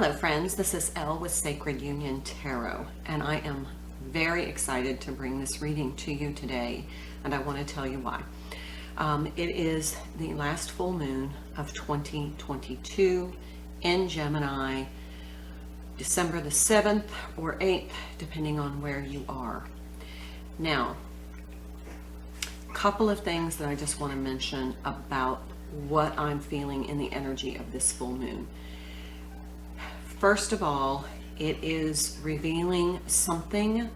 Hello friends, this is Elle with Sacred Union Tarot, and I am very excited to bring this reading to you today, and I want to tell you why. It is the last full moon of 2022 in Gemini, December the 7th or 8th, depending on where you are. Now, a couple of things that I just want to mention about what I'm feeling in the energy of this full moon. First of all, it is revealing something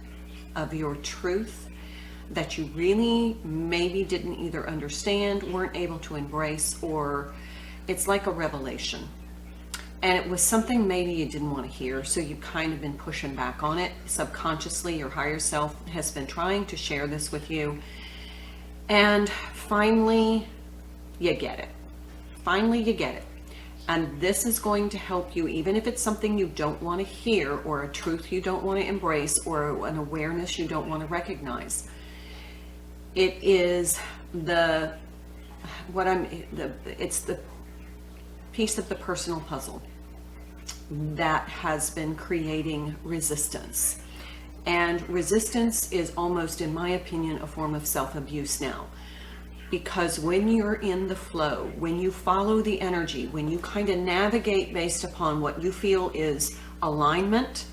of your truth that you really maybe didn't either understand, weren't able to embrace, or it's like a revelation. And it was something maybe you didn't want to hear, so you've kind of been pushing back on it. Subconsciously, your higher self has been trying to share this with you. And finally, you get it. Finally, you get it. And this is going to help you, even if it's something you don't want to hear, or a truth you don't want to embrace, or an awareness you don't want to recognize. It is it's the piece of the personal puzzle that has been creating resistance. And resistance is almost, in my opinion, a form of self-abuse now. Because when you're in the flow, when you follow the energy, when you kind of navigate based upon what you feel is alignment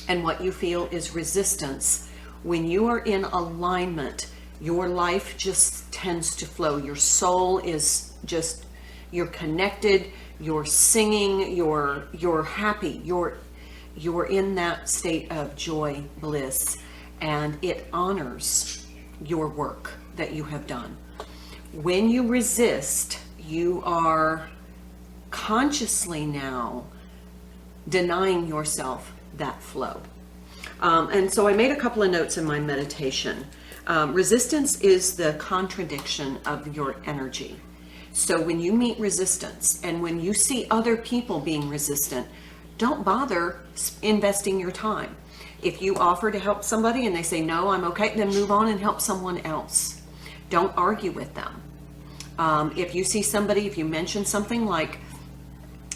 and what you feel is resistance, when you are in alignment, your life just tends to flow. Your soul is just, you're connected, you're singing, you're happy, you're in that state of joy, bliss, and it honors your work that you have done. When you resist, you are consciously now denying yourself that flow. And so I made a couple of notes in my meditation. Resistance is the contradiction of your energy. So when you meet resistance, and when you see other people being resistant, don't bother investing your time. If you offer to help somebody and they say, no, I'm okay, then move on and help someone else. Don't argue with them. If you see somebody, if you mention something like,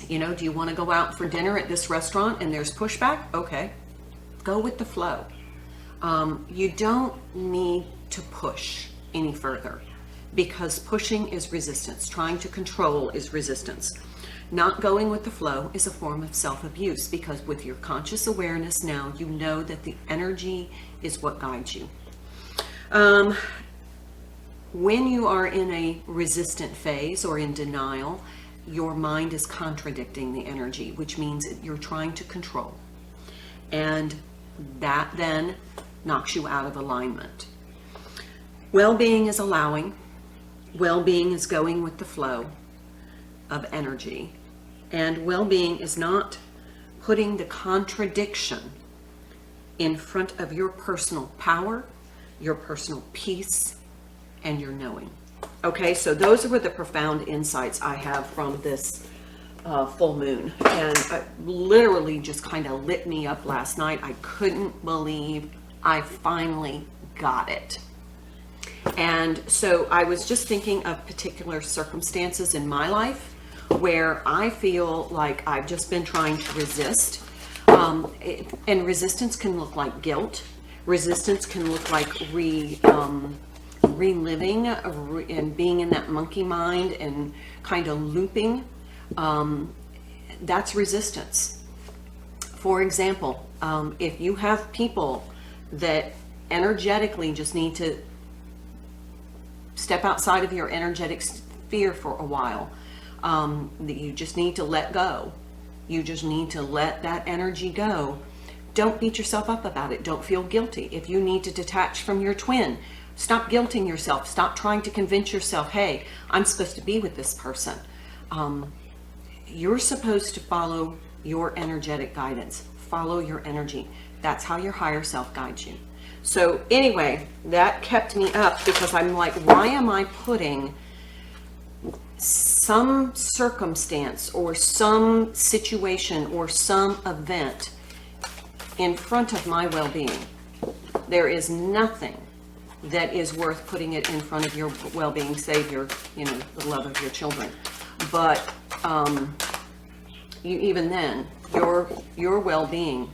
do you want to go out for dinner at this restaurant, and there's pushback? Okay, go with the flow. You don't need to push any further, because pushing is resistance. Trying to control is resistance. Not going with the flow is a form of self-abuse, because with your conscious awareness now, you know that the energy is what guides you. When you are in a resistant phase or in denial, your mind is contradicting the energy, which means you're trying to control. And that then knocks you out of alignment. Well-being is allowing. Well-being is going with the flow of energy. And well-being is not putting the contradiction in front of your personal power, your personal peace, and your knowing. Okay, so those were the profound insights I have from this full moon. And it literally just kind of lit me up last night. I couldn't believe I finally got it. And so I was just thinking of particular circumstances in my life where I feel like I've just been trying to resist. And resistance can look like guilt. Resistance can look like reliving and being in that monkey mind and kind of looping. That's resistance. For example, if you have people that energetically just need to step outside of your energetic sphere for a while, that you just need to let go. You just need to let that energy go. Don't beat yourself up about it. Don't feel guilty. If you need to detach from your twin, stop guilting yourself. Stop trying to convince yourself, hey, I'm supposed to be with this person. You're supposed to follow your energetic guidance. Follow your energy. That's how your higher self guides you. So anyway, that kept me up, because I'm like, why am I putting some circumstance or some situation or some event in front of my well-being? There is nothing that is worth putting it in front of your well-being, save your, the love of your children. But even then, your well-being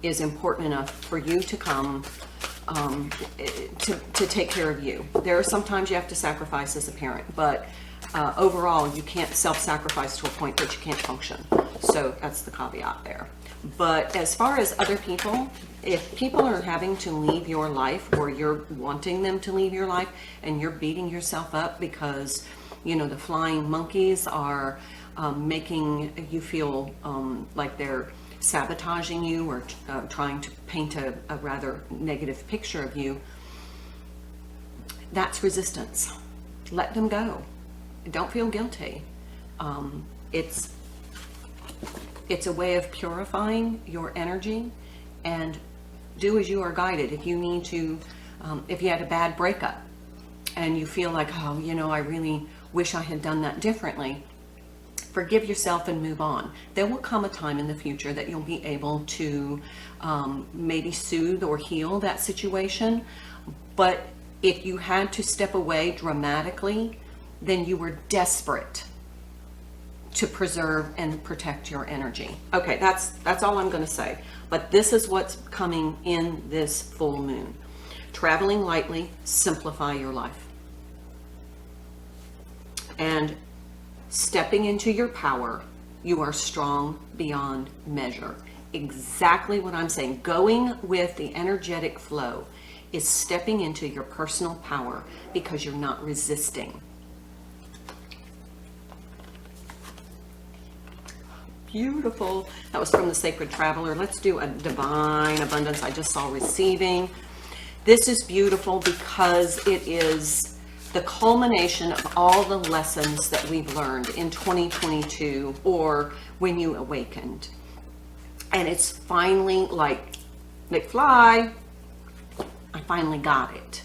is important enough for you to come to take care of you. There are sometimes you have to sacrifice as a parent, but overall, you can't self-sacrifice to a point that you can't function. So that's the caveat there. But as far as other people, if people are having to leave your life, or you're wanting them to leave your life, and you're beating yourself up because, you know, the flying monkeys are making you feel like they're sabotaging you, or trying to paint a rather negative picture of you, that's resistance. Let them go. Don't feel guilty. It's a way of purifying your energy, and do as you are guided. If you need to, if you had a bad breakup and you feel like, oh, you know, I really wish I had done that differently, forgive yourself and move on. There will come a time in the future that you'll be able to maybe soothe or heal that situation. But if you had to step away dramatically, then you were desperate to preserve and protect your energy. Okay, that's all I'm going to say. But this is what's coming in this full moon. Traveling lightly, simplify your life. And stepping into your power, you are strong beyond measure. Exactly what I'm saying. Going with the energetic flow is stepping into your personal power because you're not resisting. Beautiful. That was from the Sacred Traveler. Let's do a Divine Abundance. I just saw receiving. This is beautiful because it is the culmination of all the lessons that we've learned in 2022, or when you awakened. And it's finally like McFly, I finally got it.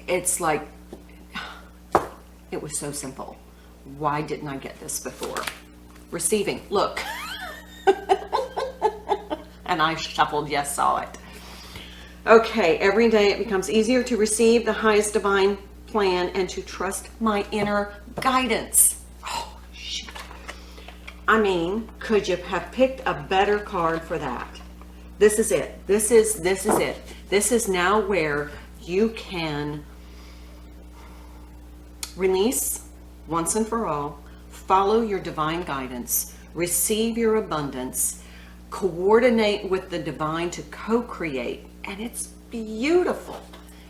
It's like, it was so simple. Why didn't I get this before? Receiving, look. And I shuffled, yes, saw it. Okay, every day it becomes easier to receive the highest divine plan and to trust my inner guidance. Oh, shit. I mean, could you have picked a better card for that? This is it. This is it. This is now where you can release once and for all, follow your divine guidance, receive your abundance, coordinate with the divine to co-create, and it's beautiful.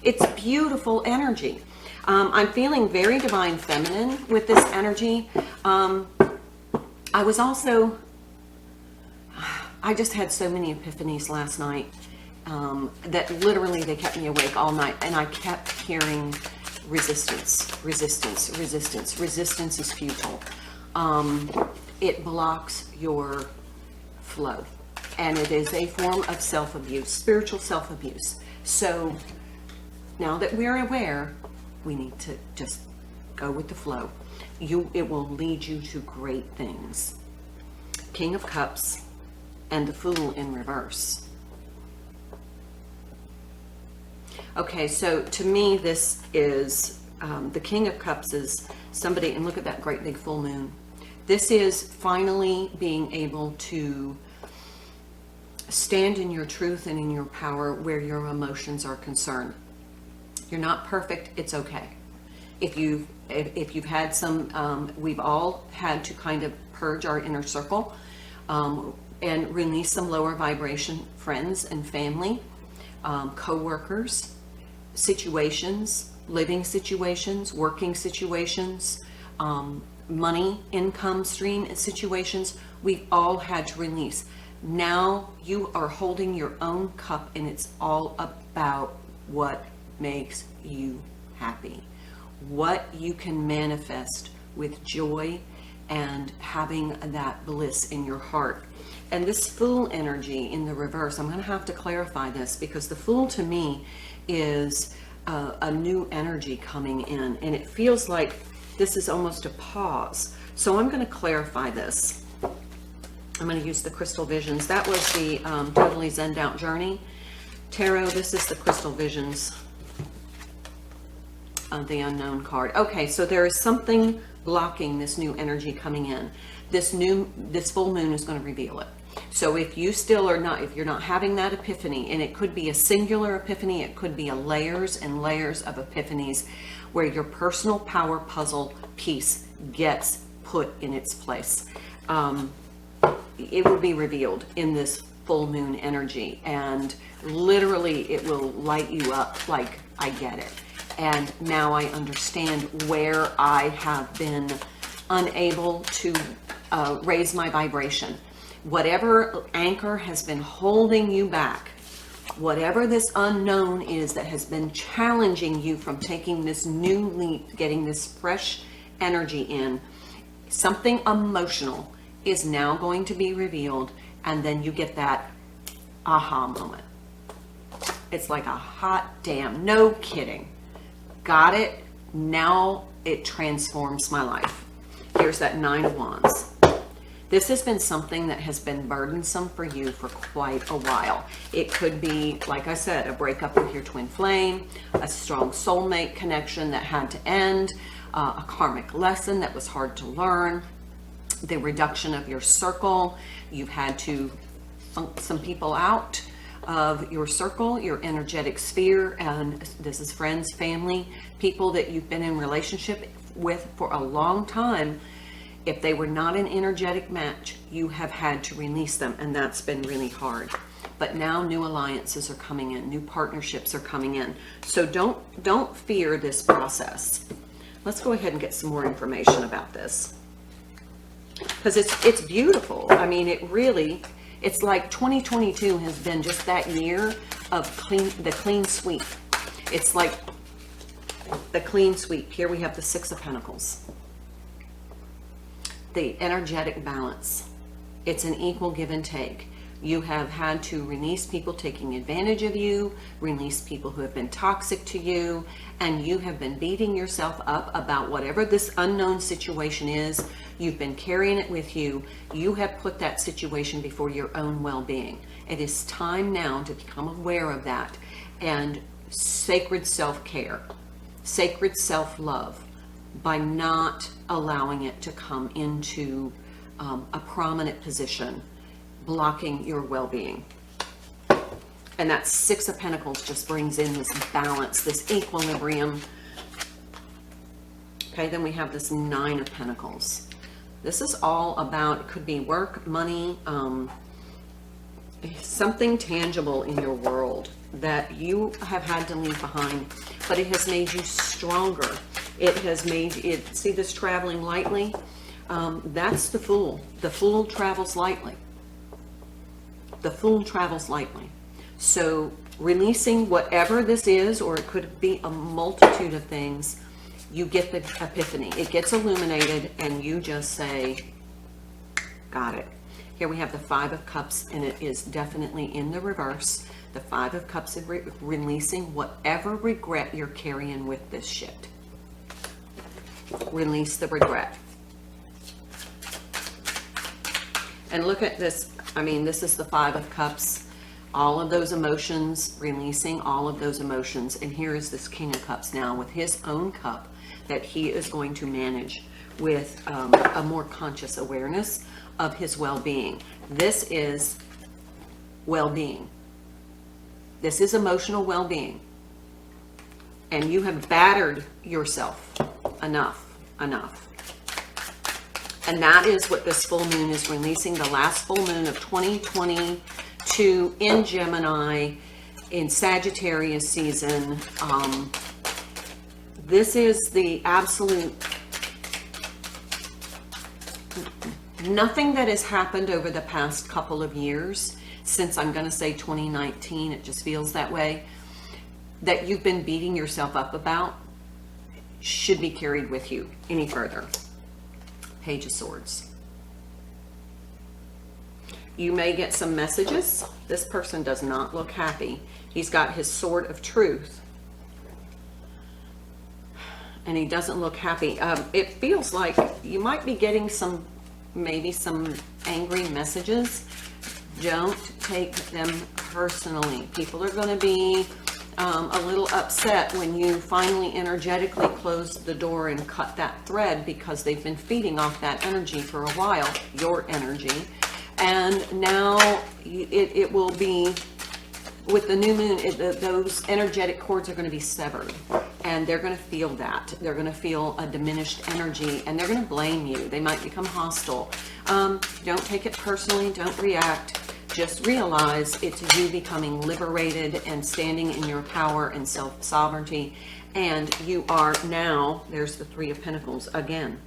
It's beautiful energy. I'm feeling very divine feminine with this energy. I just had so many epiphanies last night that literally they kept me awake all night, and I kept hearing resistance, resistance, resistance. Resistance is futile. It blocks your flow, and it is a form of self-abuse, spiritual self-abuse. So now that we're aware, we need to just go with the flow. It will lead you to great things. King of Cups and the Fool in reverse. Okay, so to me, this is the King of Cups is somebody, and look at that great big full moon. This is finally being able to stand in your truth and in your power where your emotions are concerned. You're not perfect, it's okay. If you've had some, we've all had to kind of purge our inner circle and release some lower vibration friends and family, co-workers, situations, living situations, working situations, money, income stream situations. We've all had to release. Now you are holding your own cup, and it's all about what makes you happy, what you can manifest with joy and having that bliss in your heart. And this Fool energy in the reverse, I'm going to have to clarify this, because the Fool to me is a new energy coming in, and it feels like this is almost a pause. So I'm going to clarify this. I'm going to use the Crystal Visions. That was the Totally Zenned Out Journey Tarot. This is the Crystal Visions of the Unknown card. Okay, so there is something blocking this new energy coming in. This full moon is going to reveal it. So if you still are not, if you're not having that epiphany, and it could be a singular epiphany, it could be a layers and layers of epiphanies where your personal power puzzle piece gets put in its place. It will be revealed in this full moon energy, and literally it will light you up like, I get it. And now I understand where I have been unable to raise my vibration. Whatever anchor has been holding you back, whatever this unknown is that has been challenging you from taking this new leap, getting this fresh energy in, something emotional is now going to be revealed, and then you get that aha moment. It's like a hot damn, no kidding. Got it? Now it transforms my life. Here's that 9 of Wands. This has been something that has been burdensome for you for quite a while. It could be, like I said, a breakup with your twin flame, a strong soulmate connection that had to end, a karmic lesson that was hard to learn, the reduction of your circle. You've had to funk some people out of your circle, your energetic sphere, and this is friends, family, people that you've been in relationship with for a long time. If they were not an energetic match, you have had to release them, and that's been really hard. But now new alliances are coming in, new partnerships are coming in. So don't fear this process. Let's go ahead and get some more information about this, because it's beautiful. I mean, it's like 2022 has been just that year of the clean sweep. It's like the clean sweep. Here we have the 6 of Pentacles. The energetic balance. It's an equal give and take. You have had to release people taking advantage of you, release people who have been toxic to you, and you have been beating yourself up about whatever this unknown situation is. You've been carrying it with you. You have put that situation before your own well-being. It is time now to become aware of that, and sacred self-care, sacred self-love, by not allowing it to come into a prominent position, blocking your well-being. And that 6 of Pentacles just brings in this balance, this equilibrium. Okay, then we have this 9 of Pentacles. This is all about, it could be work, money, something tangible in your world that you have had to leave behind, but it has made you stronger. It has made it, see this traveling lightly? That's the Fool. The Fool travels lightly. The Fool travels lightly. So releasing whatever this is, or it could be a multitude of things, you get the epiphany. It gets illuminated, and you just say, got it. Here we have the 5 of Cups, and it is definitely in the reverse. The 5 of Cups is releasing whatever regret you're carrying with this shit. Release the regret. And look at this. I mean, this is the 5 of Cups. All of those emotions, releasing all of those emotions. And here is this King of Cups now with his own cup that he is going to manage with a more conscious awareness of his well-being. This is well-being. This is emotional well-being. And you have battered yourself enough. And that is what this full moon is releasing, the last full moon of 2022 in Gemini, in Sagittarius season. This is the absolute, nothing that has happened over the past couple of years, since I'm going to say 2019, it just feels that way, that you've been beating yourself up about, should be carried with you any further. Page of Swords. You may get some messages. This person does not look happy. He's got his Sword of Truth, and he doesn't look happy. It feels like you might be getting maybe some angry messages. Don't take them personally. People are going to be a little upset when you finally energetically close the door and cut that thread, because they've been feeding off that energy for a while, your energy. And now it will be, with the new moon, those energetic cords are going to be severed, and they're going to feel that. They're going to feel a diminished energy, and they're going to blame you. They might become hostile. Don't take it personally. Don't react. Just realize it's you becoming liberated and standing in your power and self-sovereignty. And you are now, there's the Three of Pentacles again.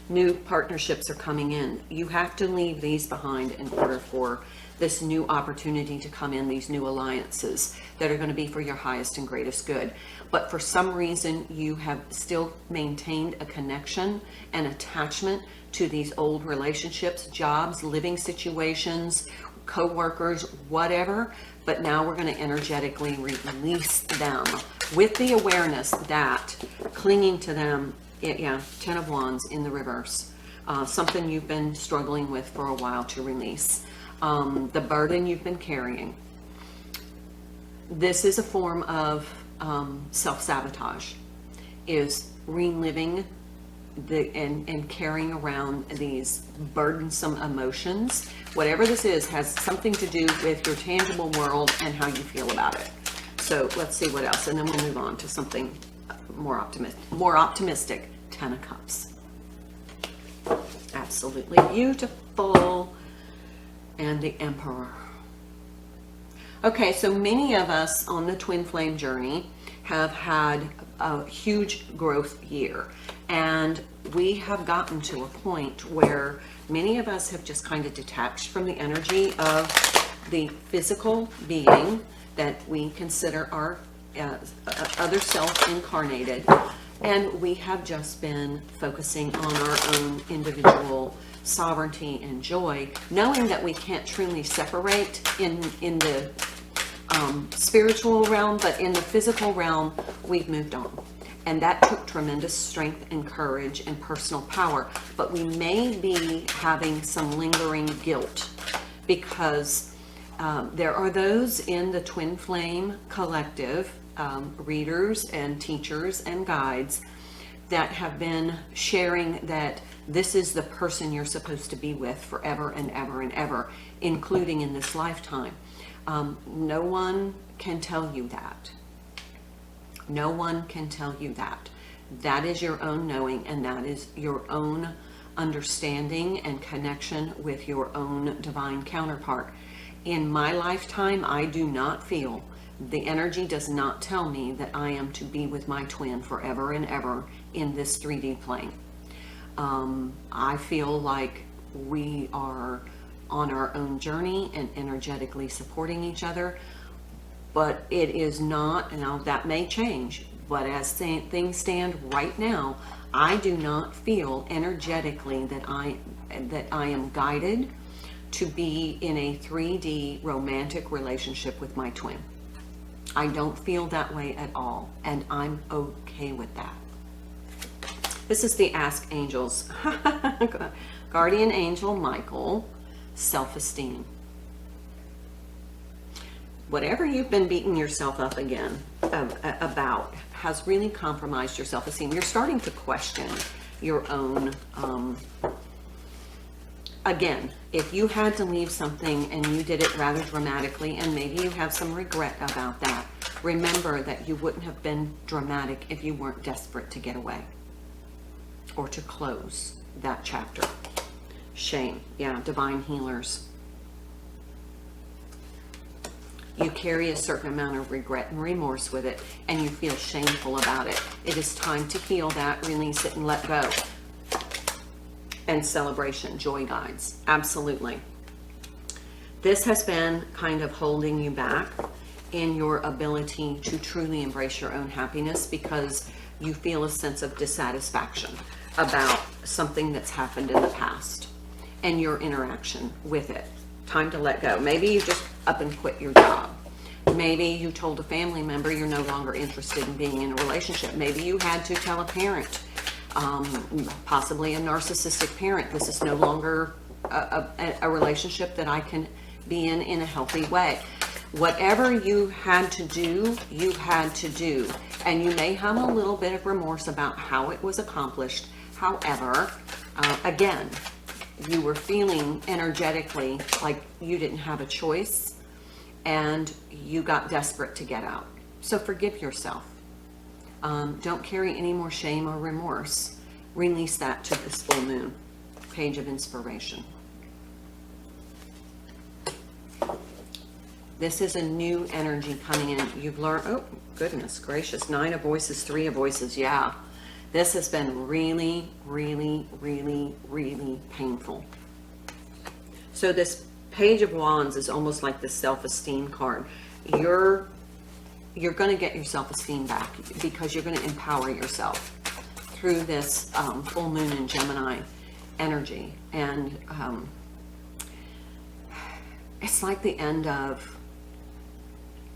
New partnerships are coming in. You have to leave these behind in order for this new opportunity to come in, these new alliances that are going to be for your highest and greatest good. But for some reason, you have still maintained a connection and attachment to these old relationships, jobs, living situations, co-workers, whatever. But now we're going to energetically release them with the awareness that clinging to them, yeah, 10 of Wands in the reverse, something you've been struggling with for a while to release. The burden you've been carrying. This is a form of self-sabotage, is reliving and carrying around these burdensome emotions. Whatever this is has something to do with your tangible world and how you feel about it. So let's see what else, and then we'll move on to something more optimistic. 10 of Cups. Absolutely beautiful. And the Emperor. Okay, so many of us on the twin flame journey have had a huge growth year, and we have gotten to a point where many of us have just kind of detached from the energy of the physical being that we consider our other self incarnated, and we have just been focusing on our own individual sovereignty and joy, knowing that we can't truly separate in the spiritual realm, but in the physical realm, we've moved on. And that took tremendous strength and courage and personal power. But we may be having some lingering guilt, because there are those in the twin flame collective, readers and teachers and guides, that have been sharing that this is the person you're supposed to be with forever and ever and ever, including in this lifetime. No one can tell you that. No one can tell you that. That is your own knowing, and that is your own understanding and connection with your own divine counterpart. In my lifetime, I do not feel, the energy does not tell me that I am to be with my twin forever and ever in this 3D plane. I feel like we are on our own journey and energetically supporting each other, but it is not, now that may change, but as things stand right now, I do not feel energetically that I am guided to be in a 3D romantic relationship with my twin. I don't feel that way at all, and I'm okay with that. This is the Ask Angels. Guardian Angel Michael, self-esteem. Whatever you've been beating yourself up again about has really compromised your self-esteem. You're starting to question your own, again, if you had to leave something and you did it rather dramatically, and maybe you have some regret about that, remember that you wouldn't have been dramatic if you weren't desperate to get away or to close that chapter. Shame. Yeah, divine healers. You carry a certain amount of regret and remorse with it, and you feel shameful about it. It is time to heal that, release it, and let go. And celebration, joy guides. Absolutely. This has been kind of holding you back in your ability to truly embrace your own happiness, because you feel a sense of dissatisfaction about something that's happened in the past and your interaction with it. Time to let go. Maybe you just up and quit your job. Maybe you told a family member you're no longer interested in being in a relationship. Maybe you had to tell a parent, possibly a narcissistic parent, this is no longer a relationship that I can be in a healthy way. Whatever you had to do, you had to do. And you may have a little bit of remorse about how it was accomplished. However, again, you were feeling energetically like you didn't have a choice and you got desperate to get out. So forgive yourself. Don't carry any more shame or remorse. Release that to this full moon. Page of Inspiration. This is a new energy coming in. You've learned, oh, goodness gracious, 9 of Voices, 3 of Voices, yeah. This has been really, really, really, really painful. So this Page of Wands is almost like the self-esteem card. You're going to get your self-esteem back because you're going to empower yourself through this full moon in Gemini energy. And it's like the end of,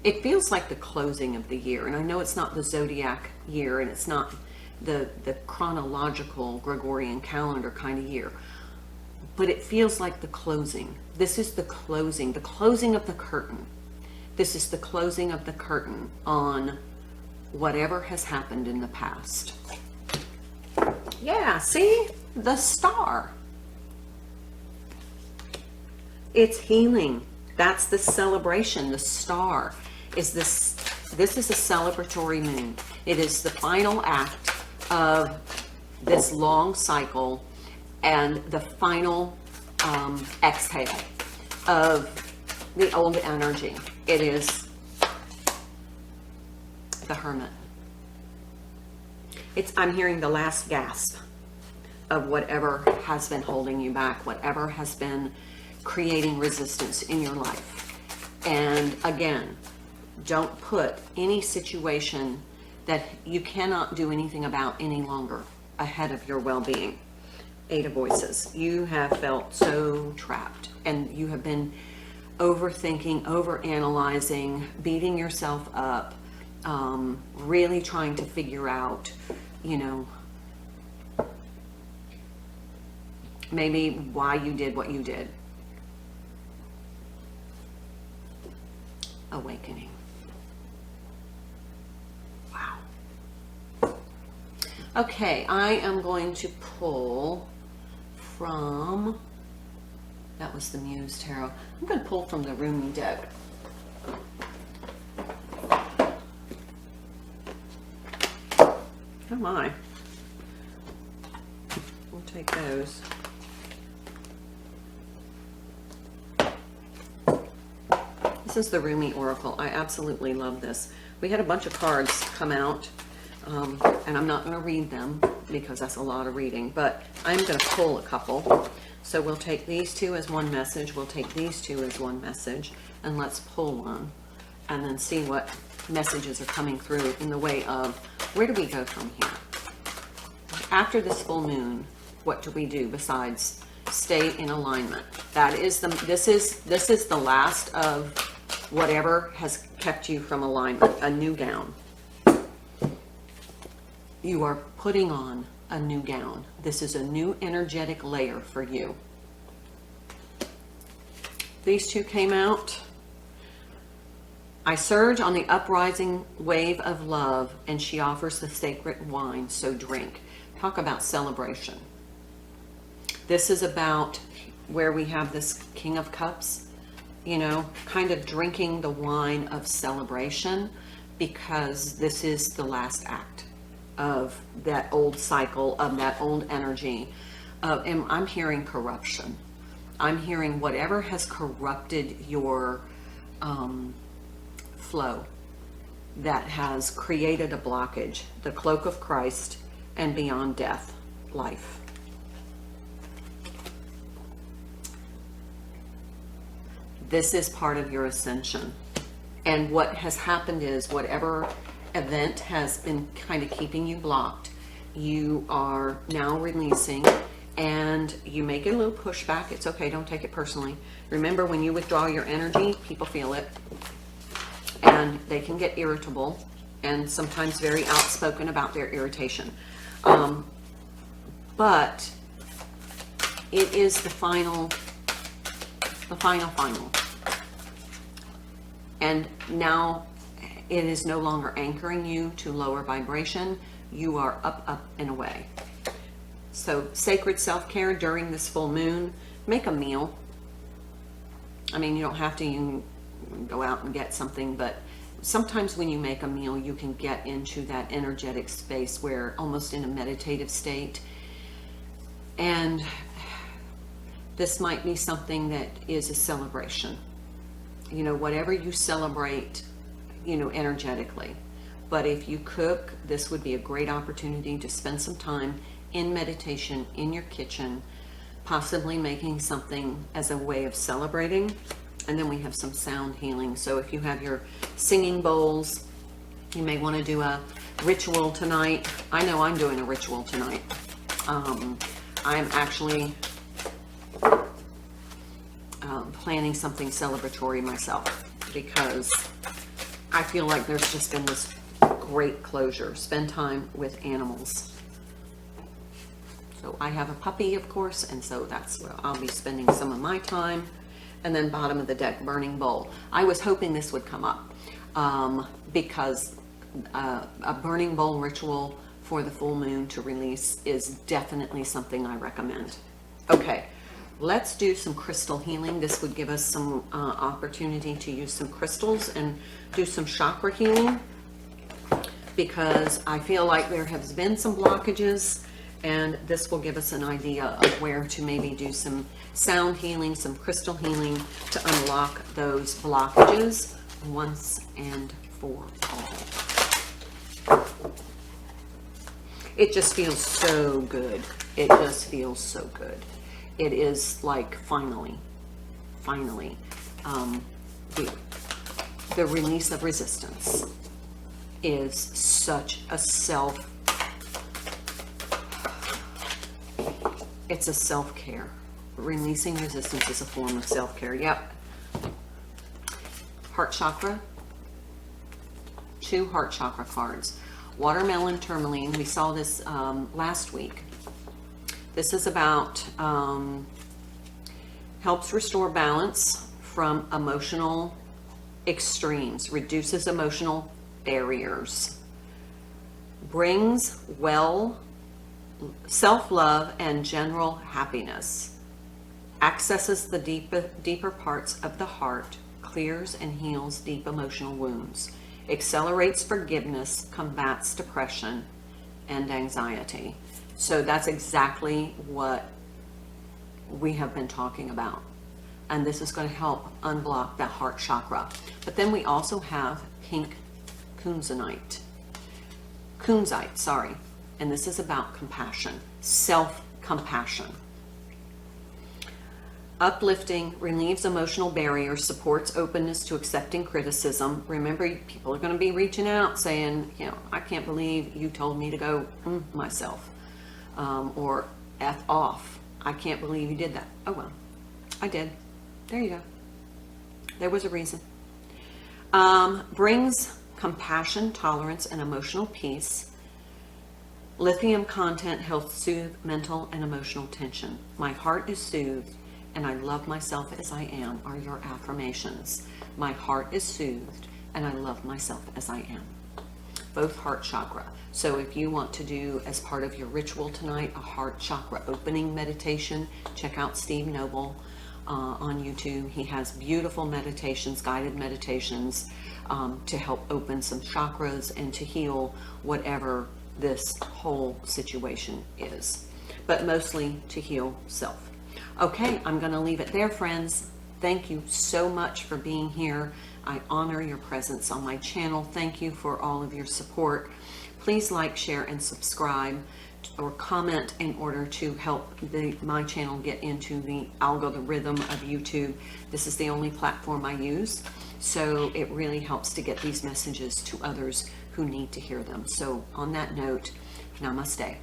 it feels like the closing of the year. And I know it's not the zodiac year and it's not the chronological Gregorian calendar kind of year, but it feels like the closing. This is the closing of the curtain. This is the closing of the curtain on whatever has happened in the past. Yeah, see? The Star. It's healing. That's the celebration. The Star is this. This is a celebratory moon. It is the final act of this long cycle and the final exhale of the old energy. It is the Hermit. I'm hearing the last gasp of whatever has been holding you back, whatever has been creating resistance in your life. And again, don't put any situation that you cannot do anything about any longer ahead of your well-being. 8 of Voices. You have felt so trapped and you have been overthinking, overanalyzing, beating yourself up, really trying to figure out, you know, maybe why you did what you did. Awakening. Wow. Okay, I am going to pull from, that was the Muse Tarot. I'm going to pull from the Rumi deck. Oh my. We'll take those. This is the Rumi Oracle. I absolutely love this. We had a bunch of cards come out, and I'm not going to read them because that's a lot of reading, but I'm going to pull a couple. So we'll take these two as one message, we'll take these two as one message, and let's pull one and then see what messages are coming through in the way of where do we go from here? After this full moon, what do we do besides stay in alignment? That is this is the last of whatever has kept you from alignment, a new gown. You are putting on a new gown. This is a new energetic layer for you. These two came out. I surge on the uprising wave of love, and she offers the sacred wine, so drink. Talk about celebration. This is about where we have this King of Cups, you know, kind of drinking the wine of celebration, because this is the last act of that old cycle, of that old energy. And I'm hearing corruption. I'm hearing whatever has corrupted your flow, that has created a blockage, the cloak of Christ and beyond death, life. This is part of your ascension. And what has happened is whatever event has been kind of keeping you blocked, you are now releasing, and you make a little pushback. It's okay, don't take it personally. Remember, when you withdraw your energy, people feel it, and they can get irritable and sometimes very outspoken about their irritation. But it is the final. And now it is no longer anchoring you to lower vibration. You are up, up, and away. So sacred self-care during this full moon. Make a meal. I mean, you don't have to, you can go out and get something, but sometimes when you make a meal, you can get into that energetic space where almost in a meditative state. And this might be something that is a celebration. You know, whatever you celebrate, you know, energetically. But if you cook, this would be a great opportunity to spend some time in meditation in your kitchen, possibly making something as a way of celebrating. And then we have some sound healing. So if you have your singing bowls, you may want to do a ritual tonight. I know I'm doing a ritual tonight. I'm actually planning something celebratory myself, because I feel like there's just been this great closure. Spend time with animals. So I have a puppy, of course, and so that's where I'll be spending some of my time. And then bottom of the deck, burning bowl. I was hoping this would come up because a burning bowl ritual for the full moon to release is definitely something I recommend. Okay, let's do some crystal healing. This would give us some opportunity to use some crystals and do some chakra healing, because I feel like there has been some blockages, and this will give us an idea of where to maybe do some sound healing, some crystal healing to unlock those blockages once and for all. It just feels so good. It just feels so good. It is like finally, the release of resistance is such a it's a self-care. Releasing resistance is a form of self-care. Yep. Heart chakra. 2 heart chakra cards. Watermelon tourmaline. We saw this last week. This is about helps restore balance from emotional extremes, reduces emotional barriers, brings self-love and general happiness, accesses the deeper parts of the heart, clears and heals deep emotional wounds, accelerates forgiveness, combats depression and anxiety. So that's exactly what we have been talking about. And this is going to help unblock that heart chakra. But then we also have pink kunzite, sorry. And this is about compassion, self-compassion. Uplifting, relieves emotional barriers, supports openness to accepting criticism. Remember, people are going to be reaching out saying, you know, I can't believe you told me to go myself. Or F off. I can't believe you did that. Oh, well, I did. There you go. There was a reason. Brings compassion, tolerance, and emotional peace. Lithium content helps soothe mental and emotional tension. My heart is soothed and I love myself as I am are your affirmations. My heart is soothed and I love myself as I am. Both heart chakra. So if you want to do as part of your ritual tonight a heart chakra opening meditation, check out Steve Noble on YouTube. He has beautiful meditations, guided meditations to help open some chakras and to heal whatever this whole situation is, but mostly to heal self. Okay, I'm going to leave it there, friends. Thank you so much for being here. I honor your presence on my channel. Thank you for all of your support. Please like, share, and subscribe or comment in order to help my channel get into the algorithm of YouTube. This is the only platform I use, so it really helps to get these messages to others who need to hear them. So on that note, namaste.